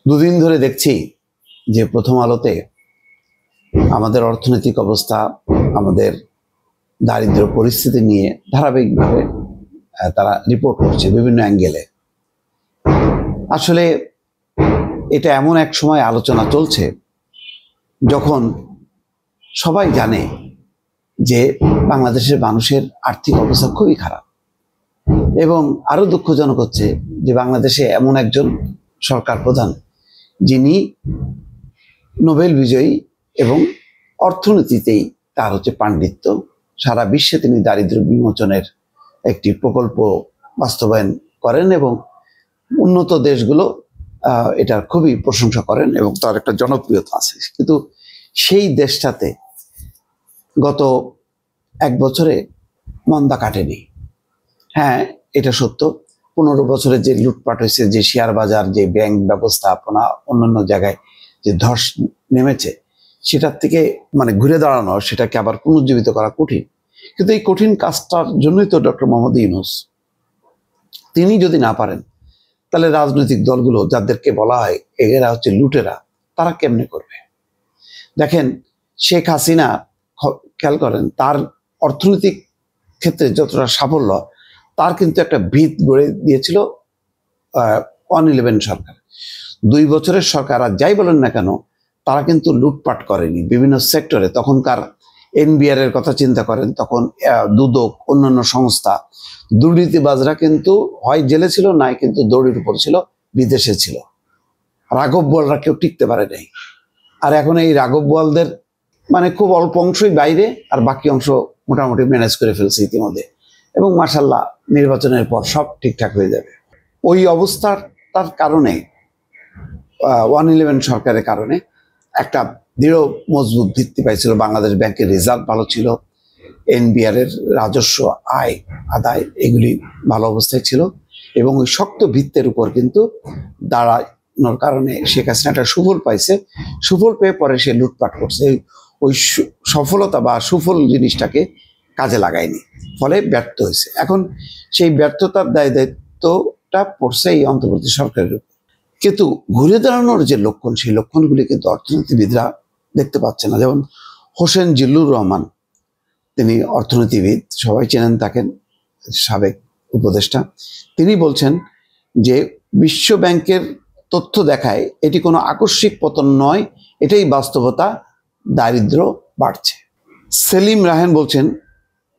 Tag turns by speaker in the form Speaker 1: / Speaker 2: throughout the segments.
Speaker 1: দুদিন ধরে দেখছি যে প্রথম আলোতে আমাদের অর্থনৈতিক অবস্থা, আমাদের দারিদ্র পরিস্থিতি নিয়ে ধারাবাহিকভাবে তারা রিপোর্ট করছে বিভিন্ন অ্যাঙ্গেলে। আসলে এটা এমন এক সময় আলোচনা চলছে যখন সবাই জানে যে বাংলাদেশের মানুষের আর্থিক অবস্থা খুবই খারাপ, এবং আরো দুঃখজনক হচ্ছে যে বাংলাদেশে এমন একজন সরকার প্রধান যিনি নোবেল বিজয়ী এবং অর্থনীতিতেই তার হচ্ছে পাণ্ডিত্য। সারা বিশ্বে তিনি দারিদ্র বিমোচনের একটি প্রকল্প বাস্তবায়ন করেন এবং উন্নত দেশগুলো এটার খুবই প্রশংসা করেন এবং তার একটা জনপ্রিয়তা আছে। কিন্তু সেই দেশটাতে গত এক বছরে মন্দা কাটেনি। হ্যাঁ, এটা সত্য, 15 বছরে যে লুটপাট হয়েছে, যে শেয়ার বাজার, যে ব্যাংক ব্যবস্থাপনা, অন্যান্য জায়গায় যে ধস নেমেছে, সেটার থেকে ঘুরে দাঁড়ানো, সেটাকে আবার পুনর্জীবিত করা কঠিন। কিন্তু এই কঠিন কাজটার জন্যই তো ডক্টর মোহাম্মদ ইউনূস, তিনি যদি না পারেন তাহলে রাজনৈতিক দলগুলো যাদেরকে বলা হয় এরা হচ্ছে লুটেরা, তারা কেমনে করবে? দেখেন, শেখ হাসিনা খেয়াল করেন, তার অর্থনৈতিক ক্ষেত্রে যতটা সাফল্য, তার কিন্তু একটা ভিত গড়ে দিয়েছিল 111 সরকার। 2 বছরের সরকার, আর যাই বলেন না কেন, তারা কিন্তু লুটপাট করেনি বিভিন্ন সেক্টরে। তখনকার এনবিআর এর কথা চিন্তা করেন, তখন দুদক, অন্যান্য সংস্থা, দুর্নীতিবাজরা কিন্তু হয় জেলে ছিল, নাই কিন্তু দৌড়ির উপর ছিল, বিদেশে ছিল। রাঘব বোয়ালরা কেউ টিকতে পারে নাই। আর এখন এই রাঘব বোয়ালদের খুব অল্প অংশই বাইরে, আর বাকি অংশ মোটামুটি ম্যানেজ করে ফেলছে ইতিমধ্যে, এবং মাশাআল্লাহ নির্বাচনের পর সব ঠিকঠাক হয়ে যাবে। ওই অবস্থাটার কারণে 111 সরকারের কারণে একটা দৃঢ় মজবুত ভিত্তি পাইছিল। বাংলাদেশ ব্যাংকের রেজাল্ট ভালো ছিল, এনবিআর এর রাজস্ব আয় আদায় এগুলি ভালো অবস্থায় ছিল, এবং ওই শক্ত ভিত্তের উপর কিন্তু দাঁড়ানোর কারণে শেখ হাসিনা একটা সুফল পাইছে। সুফল পেয়ে পরে সে লুটপাট করছে, ওই সফলতা বা সুফল জিনিসটাকে কাজে লাগায়নি, ফলে ব্যর্থ হয়েছে। এখন সেই ব্যর্থতার দায়িত্বটা পড়ছে এই অন্তর্বর্তী সরকারের উপর। কিন্তু ঘুরে দাঁড়ানোর যে লক্ষণ, সেই লক্ষণগুলি কিন্তু অর্থনীতিবিদরা দেখতে পাচ্ছে না। যেমন হোসেন জিল্লুর রহমান, তিনি অর্থনীতিবিদ, সবাই চেনেন তাকে, সাবেক উপদেষ্টা। তিনি বলছেন যে বিশ্ব ব্যাংকের তথ্য দেখায় এটি কোনো আকস্মিক পতন নয়, এটাই বাস্তবতা, দারিদ্র বাড়ছে। সেলিম রাহেন বলছেন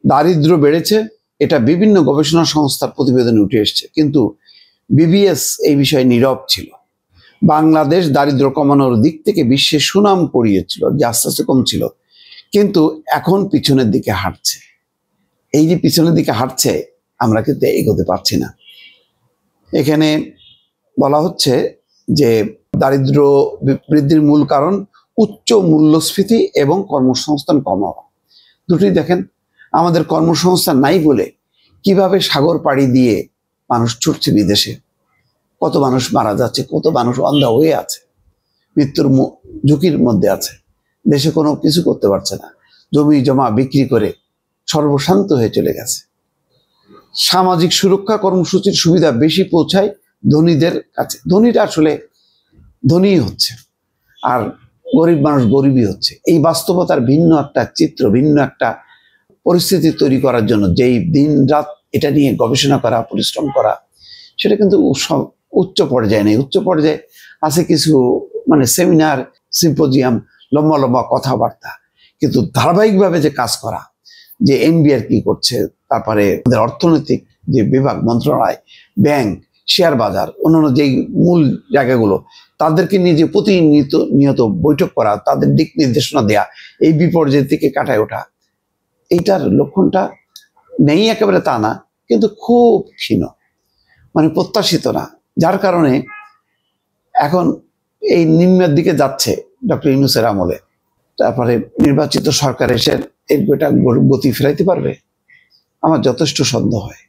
Speaker 1: দারিদ্র বেড়েছে, এটা বিভিন্ন গবেষণা সংস্থার প্রতিবেদনে উঠে এসছে, কিন্তু বিবিএস এই বিষয়ে নীরব ছিল। বাংলাদেশ দারিদ্র কমানোর দিক থেকে বিশ্বে সুনাম কুড়িয়েছিল, যে আস্তে আস্তে কমছিল, কিন্তু এখন পিছনের দিকে হাঁটছে। এই যে পিছনের দিকে হাঁটছে, আমরা কিন্তু এগোতে পারছি না। এখানে বলা হচ্ছে যে দারিদ্র বৃদ্ধির মূল কারণ উচ্চ মূল্যস্ফীতি এবং কর্মসংস্থান কম হওয়া। দুটি দেখেন, আমাদের কর্মসংস্থান নাই বলে কিভাবে সাগর পাড়ি দিয়ে মানুষ ছুটছে বিদেশে, কত মানুষ মারা যাচ্ছে, কত মানুষ অন্ধ হয়ে আছে, মৃত্যুর ঝুঁকির মধ্যে আছে, দেশে কোনো কিছু করতে পারছে না, জমি জমা বিক্রি করে সর্বশান্ত হয়ে চলে গেছে। সামাজিক সুরক্ষা কর্মসূচির সুবিধা বেশি পৌঁছায় ধনীদের কাছে, ধনীরা আসলে ধনী হচ্ছে আর গরিব মানুষ গরিবই হচ্ছে। এই বাস্তবতার ভিন্ন একটা চিত্র, ভিন্ন একটা পরিস্থিতি তৈরি করার জন্য যেই দিন রাত এটা নিয়ে গবেষণা করা, পরিশ্রম করা, সেটা কিন্তু উচ্চ পর্যায়ে নেই। উচ্চ পর্যায়ে আছে কিছু সেমিনার, সিম্পোজিয়াম, লম্বা লম্বা কথাবার্তা, কিন্তু ধারাবাহিকভাবে যে কাজ করা, যে এনবিআর কি করছে, তারপরে আমাদের অর্থনৈতিক যে বিভাগ, মন্ত্রণালয়, ব্যাংক, শেয়ার বাজার, অন্যান্য যেই মূল জায়গাগুলো, তাদেরকে নিয়ে যে প্রতিনিয়ত বৈঠক করা, তাদের দিক নির্দেশনা দেয়া, এই বিপর্যয় থেকে কাটায় ওঠা, এইটার লক্ষণটা নেই একেবারে তা না, কিন্তু খুব ক্ষীণ, প্রত্যাশিত না। যার কারণে এখন এই নিম্নের দিকে যাচ্ছে ডক্টর ইউনূসের আমলে। তারপরে নির্বাচিত সরকার এসে এর গতি ফেরাইতে পারবে? আমার যথেষ্ট সন্দেহ হয়।